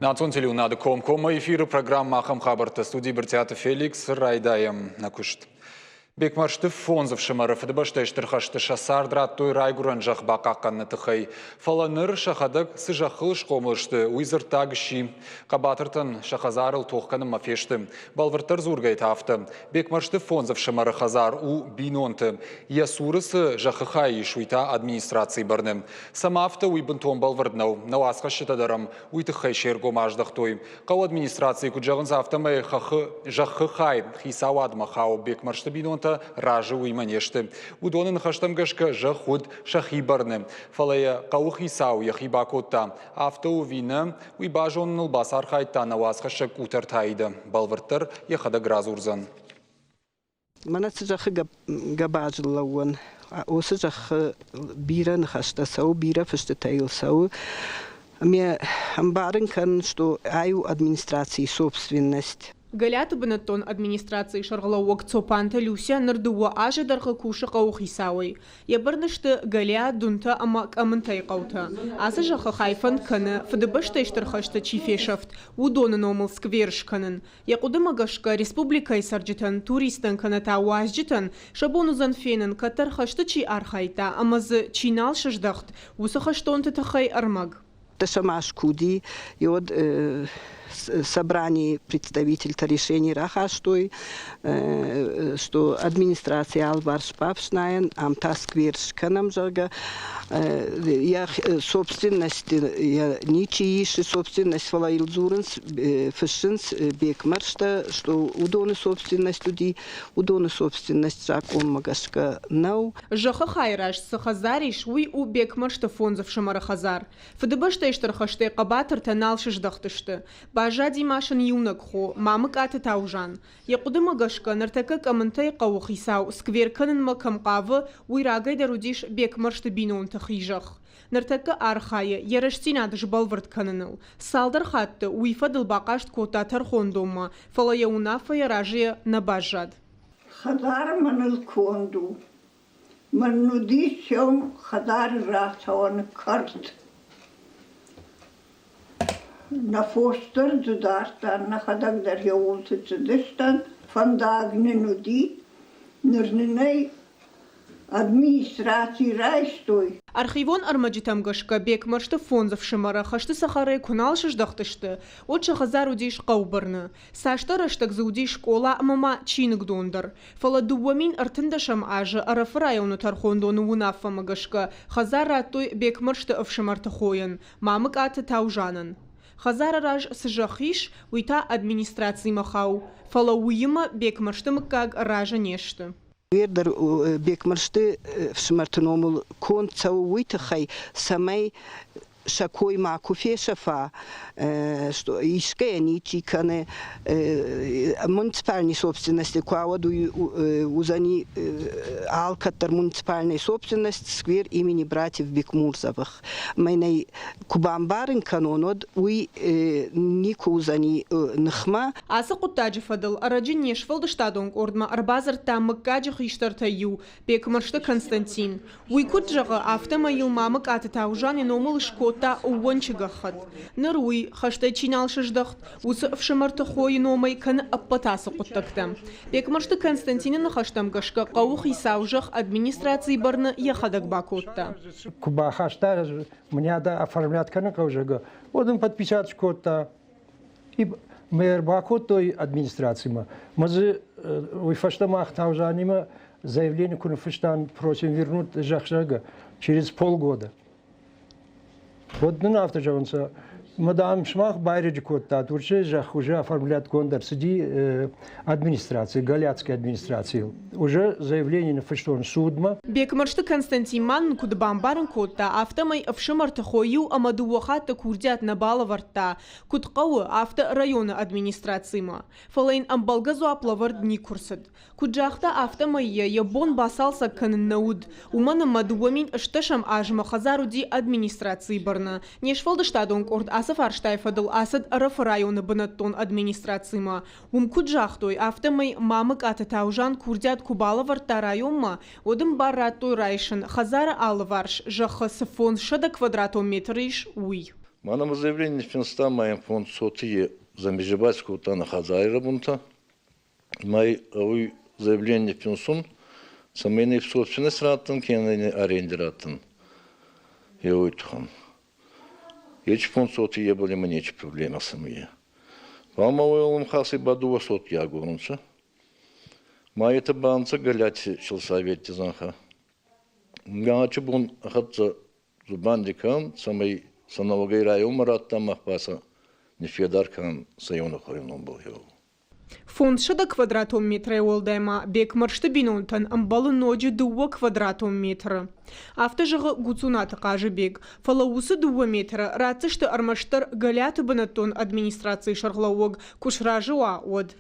Национ телеунады кома эфиры программа Ахам Хабарта студии Бертиата Феликс Райдаем накушт. Бекмаршты фонзов шымары фыдыбашты эштірхашты шасардырат той райгуран жақ бақаққанны тұхай. Фаланыр шақадық сыжақыл шқомылышты уйзыртаг ши. Қабатыртын шақазарыл тоққаны мафешті. Балвыртыр зургай тафты. Бекмаршты фонзов шымары хазар у бинонты. Ясурысы жақықай шуйта администрации барны. Самафты уйбынтон балвырднау. Науасқа шытадарам уйтықай шерго маждық той. Қау администрации күджағын завтымай жақықай хисауад махау бекмаршты бинонты ражы уйманешті. Удонын хаштамгашка жахуд шахибарны. Фалая қауық исау яхиба котта. Автоу вина уйбажонын басар хайта науасқашы кутартайды. Балвырттыр яхада гразурзан. Манасы жақы габажылауын. Осы жақы биран хаштасау, бира фішті тайылсау. Мне амбарын кан, что аю администрации собственность. Галяту бенатон администрации шаргалауок цопанта Люся нардуа аже дарха куша қауқисауи. Ябырнышты галя дунта амак амынтай қаута. Азы жақы хайфан каны фыдыбышты иштырхашты чифешафт. Удоны номыл скверш канын. Яқуды магашка республикай сарджитан туристан каната уазджитан шабонузан фенен катархашты чи архайта амазы чинал шаждахт. Усахаштонты тахай армаг. Ташамаш куди йод собрание представитель решений раха, что администрация албарш папшнаен, амтаскверш канам жага, я собственность, я ничьи собственность фалаил зуренс, фешенс бекмаршта, что удоны собственность люди, удоны собственность жаком магашка нау. Жаха хайраш сахазариш уй у бекмаршта фонзов шамара хазар. Фдыбашта иштархаште қабатыр танал шыждахтышты. Бажади машин юнак хо, мамык аты таужан. Яқуды магашка нартака камынтай қауқисау, сквер канын макам қавы, уйрагай дарудиш бекмаршты бинон тахижах. Нартака архайы, яраштинадыш балвард каныныл. Салдар хатты, уйфадыл бақашт кота тархондома, фалая унафа яражия на бажад. Хадар маныл конду. Мануди сём хадар ратауан карт. На фостер дударстан, на хадаг дар яулты цедистан, фандагны нуди, нырнынай администрации райстой. Архивон армаджитам гашка бекмаршты фонзов шимара хашты сахары кунал шыждахтышты. Отча хазар удиш қаубарны. Сашта раштак зауди школа мама чинык дондар. Фала дуамин артындашам ажы арафы району тархондону унафа магашка. Хазар раттой бекмаршты авшимарты хоян. Мамык аты таужанын. Хазара раж сжахиш уйта администрации махау. Фала уйма бекмарштым как ража нешты. Вердер бекмаршты в шмартономул кон цауитахай самай шакой маку фешафа, что иская ничи кане муниципальной собственности, куаваду узани алкатар муниципальной собственности сквер имени братьев Бекмурзовых. Майнай кубамбарын канонод уй нику узани нахма. Аса кутаджи фадал араджин нешфалды штадонг ордма арбазар там макаджи хиштартаю бекмаршты Константин. Уй куджага автомайил мамык аты таужан и номыл шкот та уончигахат. Наруй хаштай чинал шаждахт, ус вшимарты хой номай кан аппатасы куттактам. Бекмаршты Константинин хаштам гашка қаух исаужах администрации барны яхадак бакотта. Куба хашта мне да оформлять каны каужага. Одын подписать шкотта. И мэр бакоттой администрации ма. Мазы уйфаштамах таужанима заявление кунафыштан просим вернуть жахшага через полгода. Вот на автожаванца мадам шмах байреджи котта турче жах уже оформляет кондар сиди администрации, галяцкой администрации. Уже заявление на фаштон судма. Бекмаршты Константин Манн кудбамбарын котта автомай авшимарты хою амадуахата курдят на балаварта. Кудқауы авто районы администрации ма. Фалайн амбалгазу аплавард не курсад. Куджахта автомайя ябон басалса канын науд. Умана мадуамин шташам ажма хазаруди администрации барна. Нешфалды штадонг орд асафар штайфадыл асад араф районы банаттон администрации ма. Куджахтой автомай мамык аты таужан курдят кубалаварта район ма. Одым барраттой райшын хазара алварш жахы сыфон шада квадратометр иш уй. Манам заявление Финста моим фонд сотие за межебайскую тана хазайра бунта. Мои заявление Финсун самейный в собственность раттан, кенайный арендираттан. Я уйтхан. Эч фонд сотие были мне эти проблемы самые. Вам овойлым хасы бадува сот ягурунса. Мои это банца галяти шелсоветти занха. Гаачу бун ахатца зубандикан самый санавагай район маратта махпаса нефедаркан сайону хоринон был его. Фонд шада квадратом метра олдайма бек маршты бинонтан амбалы ноджи дуwa квадратом метра. Автожығы гуцуната қажы бек. Фалаусы 2 метра рацышты армаштар галяты банатон администрации шарглауог кушражуа од.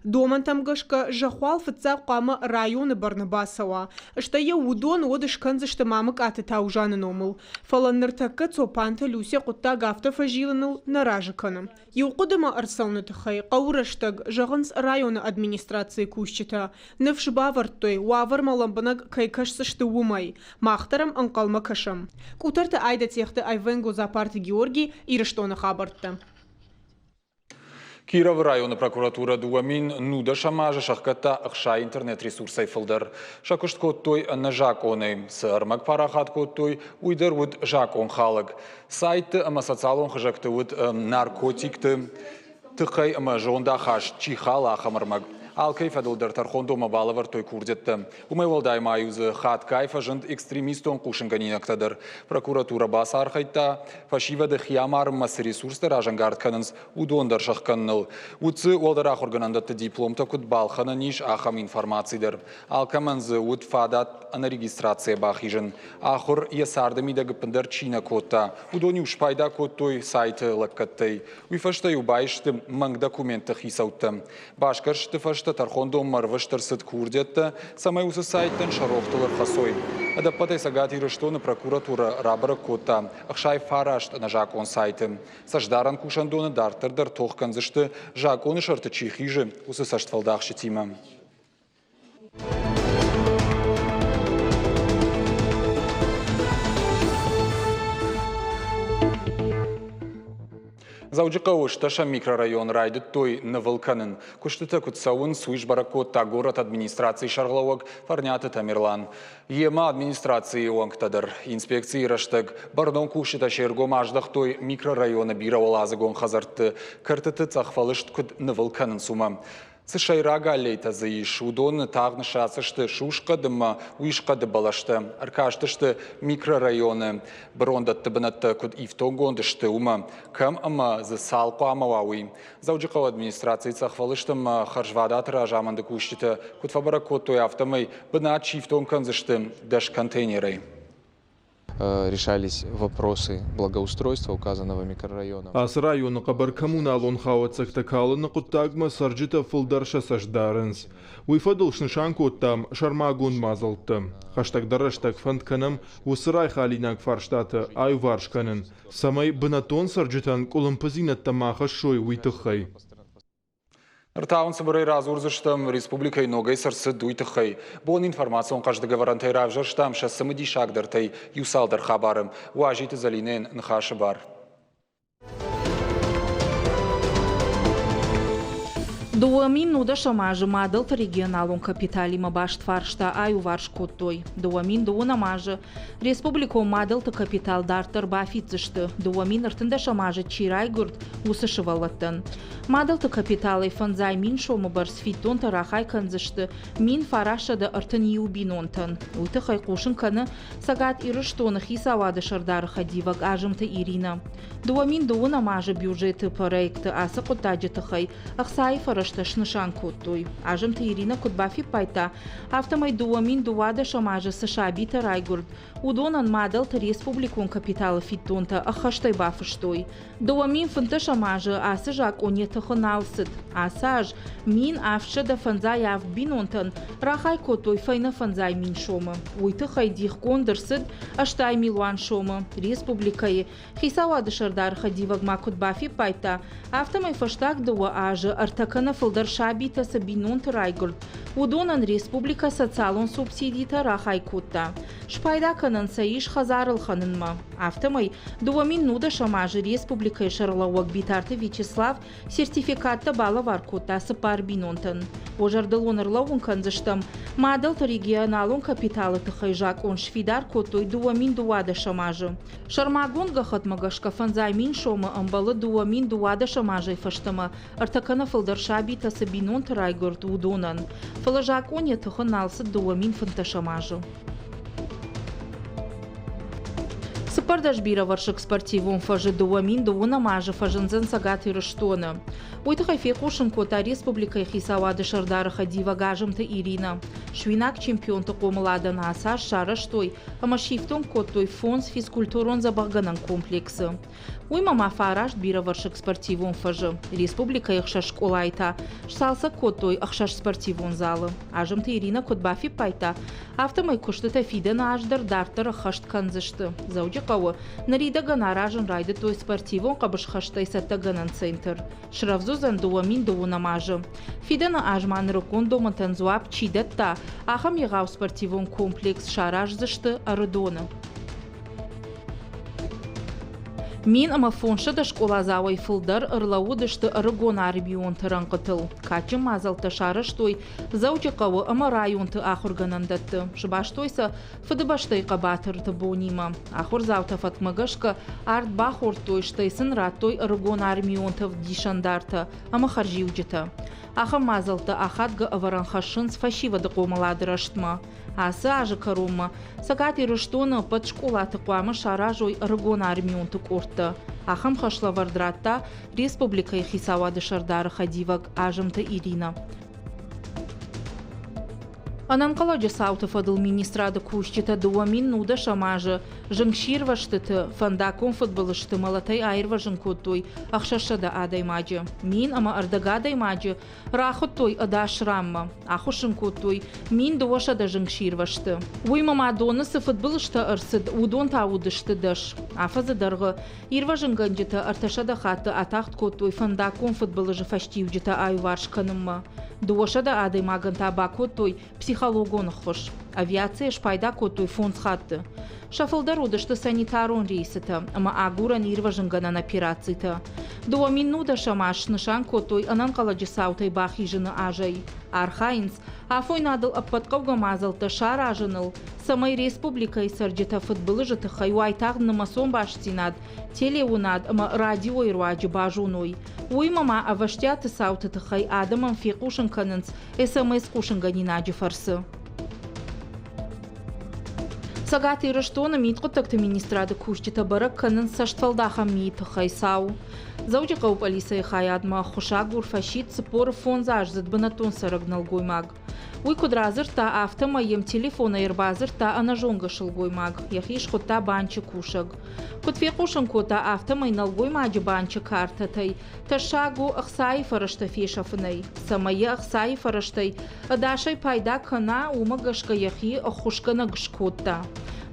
Доман там гашка жахуал фыца қамы районы Барнабасова. Штая удон одыш канзышты мамык аты таужаны номыл. Фаланныртакка цопанта Люся құтта гафта фажилыныл наражыканы. Еуқудыма арсауны тұхай, қауыраштаг жағынс районы администрации кушчыта. Нывшыба вартой, уавар маламбынаг кайкашсышты умай. Мақтарам анқалма кашам. Кутарты айда техты Айвенго Запарты Георгий ирыштоны хабартты. Киров районы прокуратура дуамин нуда шамажа шахката ақша интернет-ресурсай фылдар. Шакышт коттой на жаконы. Сырмак парахат коттой уйдар уд жакон халаг. Сайты ама социалон хажакты уд наркотикты. Тықай ама жонда хаш чихала хамармаг. Ал кайфа дылдар тархондо мабалавар той курдетті. Умай валдай майузы хат кайфа жынд экстремистон кушынганинактадыр. Прокуратура баса архайта фашивады хиямар мас ресурстар ажангартканынс удондар шаққанныл. Уцы олдарақ органандатты дипломта күт балхана ниш ахам информациядыр. Ал каманзы уд фадат ана регистрация бахижын. Ахур ясарды мидағы пындар чина котта. Удони ушпайда коттой сайты лаккаттай. Уйфаштай убайшты манг документы хисаутты. Башкаршты фашты тархондо марваштарсыт курдетті, самай усы сайттан шарохтылар хасой. Адаппатай сагати рыштоны прокуратура рабара котта, ақшай фарашт на жакон сайты. Саждаран кушандоны дартырдар тоққанзышты, жаконы шарты чихижы усы саштфалдақшы тима. Зауджикау шташа микрорайон райды той на Волканын. Куштыта кутсауын суиш баракотта город администрации шарглауаг фарняты Тамерлан. Ема администрации уанктадыр. Инспекции раштаг бардон кушыта шергом аждах той микрорайона биравалазыгон хазарты. Картыты цахфалышт куд на Волканын сума. Сышайрага лейта заиш, удон тағны шасышты шушқадыма, уишқады балашты. Аркаштышты микрорайоны, брондатты бінатты күд ифтонгондышты ума, кам ама за салқу амауауи. Зауджықау администрации цахвалыштым харжвадатыра жаманды кушчиты, күд фабаракот той автомай бінат чифтонгканзышты даш контейнерой. Решались вопросы благоустройства указанного микрорайона. Ас районы қабар коммуналон хауацақтакалы нақыттагма саржита фылдарша саждарынс. Уйфадыл шнышанку там шармагун мазалты. Хаштагдараштаг фандканам усырай халинак фарштаты ай варшканын. Самай бынатон саржитан кулымпазинат тамаха шой уйтыхай. Ртаун соборей разурзыштам республикой ногай сарсы дуйтыхай. Бон информацион каждый гарантай равжырштам ша самыди шагдартай юсалдар хабарым. Уажиты залинен нхашы бар. Дуамин нуда шамажы мадалт регионалун капиталима баштфаршта аю варшкоттой. Дуамин дуна мажы республикон мадалт капитал дартар бафицышты. Дуамин артында шамажы чирайгурт усышывалаттын. Мадалт капиталы фанзай мин шомы барсфитон тарахай канзышты. Мин фарашады артын юбинонтын. Уйтыхай кушын каны сагат ирыштоны хисавады шардары хадиваг ажымты Ирина. Дуамин дуна мажы бюджеты проекты асы кутаджетыхай. Ахсай фарашты шнышан коттой. Ажымты Ирина кутбафи пайта. Автомай дуамин дуада шамажы сашабита райгурд. Удонан мадалт республикон капиталы фитонта ахаштай бафыштой. Дуамин фынты шамажы асы жак онетыхыналсыд. Асаж мин афшыда фанзай ав бинонтан рахай коттой файна фанзай мин шомы. Уйтыхай дих кондырсыд аштай милуан шомы. Республикае хисавады шардар хадиваг макутбафи пайта. Автомай фаштак дуа ажы артакана фылдар шабита сабинон тырайгырд. Удонан республика социалон субсидита рахай кутта. Шпайда канан саиш хазарыл ханынма. Автомай дуамин нуда шамажы республика шарлауак битарты Вячеслав сертификатта бала варкутта сыпар бинонтын. Ожардылон ырлауын канзыштам. Мадалт регионалон капиталы тыхайжак он швидар котой дуамин дуада шамажы. Шармагон гахатмагашка фанзаймин шома амбалы дуамин дуада шамажай фаштама. Артакана фылдар шабита сабинон тырайгырд удонан. Фалажак он ятыхын налсы дуамин фанташамажы. Сыпардаш бира варшык спортивон фажы дуамин дуына мажы фажынзын сагаты рыштоны. Уйтыхай фекушын кота республика хисавады шардары хадива гажымты Ирина. Швинак чемпионты комыладын аса шарыштой, ама шифтон коттой фонс физкультурон забаганан комплексы. Уймама фараш бира варшык спортивон фажы. Республика ихша школайта. Шсалса коттой ахшаш спортивон залы. Ажымты Ирина котбафи пайта. Автомай куштыта фидена аждар дартыр хашт канзышты. Зауджи қауы, нарида гана ражын райды той спортивон қабыш хаштай сатта ганан центр. Шравзузан дуамин дуунамажы. Фидена ажман рыкон домантан зуап чидетта, ахам егау спортивон комплекс шараж зышты арыдоны. Мин ама фоншыда школа завай фылдар ырлауыдышты ырыгон арбион тыраңқытыл. Качым мазалты шарыштой, заучы қауы ама районты ахурганандатты. Шыбаштойса фыдыбаштайқа батырты бонима. Ахур заута фатмагашка арт бахортой штайсын раттой ырыгон армионтов дишандарты, ама харжиуджыты. Аха мазалты ахатга аваранхашынс фашивады қомаладырыштма. Асы ажы карума, сагати рыштоны под школаты қуамы шаражой ырыгон армионты корты. Ахам хашлавардратта республика хисавады шардары хадивак ажымты Ирина. Ананкаладжы сауты фадыл министрады кушчита дуамин нуда шамажы, жыңшир ваштыты, фандакон футболышты малатай айрва жыңкоттой, ахшашада адаймаджы. Мин ама ардагада имаджы, рахоттой адашрамма, аху шыңкоттой, мин дуашада жыңшир вашты. Уймама донысы футболышты арсыд, удон таудышты дыш. Афазы дарғы, ирва жыңганджыты арташада хаты атахт коттой, фандакон футболыжы фаштивджыта айваршканымма. Дуашада адаймаган табакоттой, психологон хош. Авиация шпайда коттой фонс хатты. Шафылдар удышты санитарон рейсыты, ама агуран ирва жынганан операцийты. Дуамин нуда шамаш нышан коттой анан каладжы саутай бахи жыны ажай. Архайнс, афой надыл аппаткавга мазалты шар ажыныл. Самай республикай сарджыта футболы жыты хаю айтағны масон баштинад, телеунад, ама радио ирваджы бажуной. Уймама аваштяты саутыты хай адамам фекушын канынс, СМС кушын ганинаджы фарсы. Сагаты рыштоны митқутакты министрады кушчита барак канын саштфалдаха миты хайсау. Заучы қауп алисай хаядма хушагур фашит сыпоры фонзаж задбанатон сарагнал гоймаг. Уй кудразырта автома ем телефона ербазырта анажонга шылгоймаг. Яхиш хотта банчы кушаг. Кутфекушын кота автома иналгоймаджы банчы картатай. Ташагу ахсай фарашта фешафынай. Самайы ахсай фараштай. Адашай пайда кана умагашка яхи ахушкана гшкотта.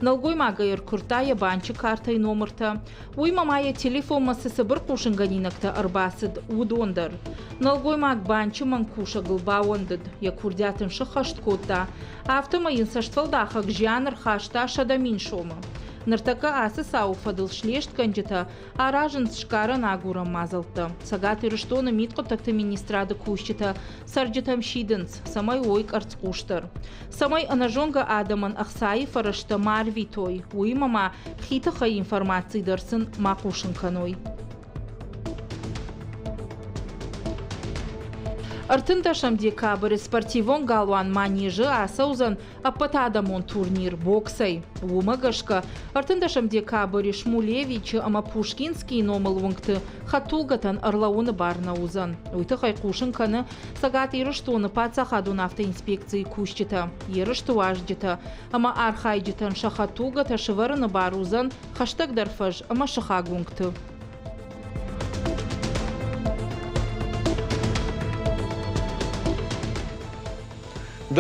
Налгой магайыр куртая банчы картай номерта. Уймамая телефон масысы бір кушынганинакта арбасыд удондар. Налгой маг банчы манкуша гылбауандыд. Я курдятын шыхашт кота. Автомайын саштфалдахак жанр хашта шадамин шома. Нартака асы сау фадыл шлешт канджыта, аражын шкара нагура мазалты. Сагаты рыштоны митқотакты министрады кушчита, сарджытам шидынц, самай ойк арцкуштар. Самай анажонга адаман ахсаи фарашта марви той, уймама хитаха информации дарсын макушын каной. Артындашам декабрь спортивон галуан манежы асаузан апатадамон турнир боксай. Умагашка артындашам декабрь Шмулевич ама Пушкинский номал вунгты хатулгатан арлауны барна узан. Уйтахай кушын каны сагат ерыштуны пацахадун автоинспекции кушчита. Ерышту аждита ама архайдитан шахатулгата шыварыны бар узан хаштаг дарфаж ама шахагунгты.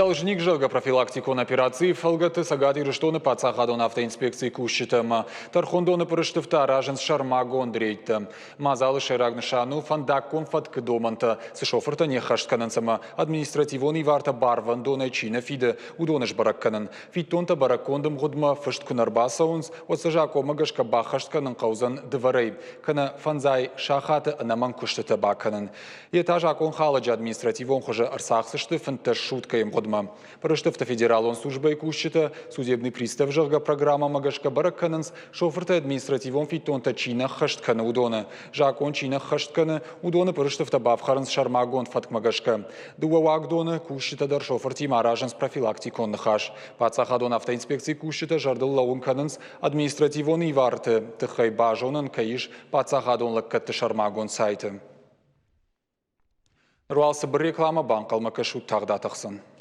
Должник жылга профилактикон операции фалгаты сагати рыштоны пацахадон автоинспекции кущитама. Тархондоны пырыштывта раженс шармагон дрейта. Мазалы шерагнышану фандаккон фаткдоманта. Сышофырта не хаштканансама. Административоны варта барван дона чина фиде удоныш баракканан. Фитонта бараккондым гудма фышткунарбасаунс. Отсажако магашка бахаштканан каузан дыварей. Кана фанзай шахаты анаман куштыта бакканан. Етажакон халаджа административон хуже арсахсышты фанташ шутка им годма. Параштыфта федералон служба и кущита, судебный пристав жырга программа магашка бараккананс, шоферта административон фитонта чина хашткана удона. Жакон чина хашткана удона параштыфта бавхаранс шармагон фатк магашка. Дуавагдона кущита дар шоферти маражанс профилактикон нахаш. Пацахадон автоинспекции кущита жардыл лаункананс административон и варты. Тыхай бажонан каиш пацахадон лаккатты шармагон сайты. Руалсы бір реклама банқалма кашу тағда тақсын.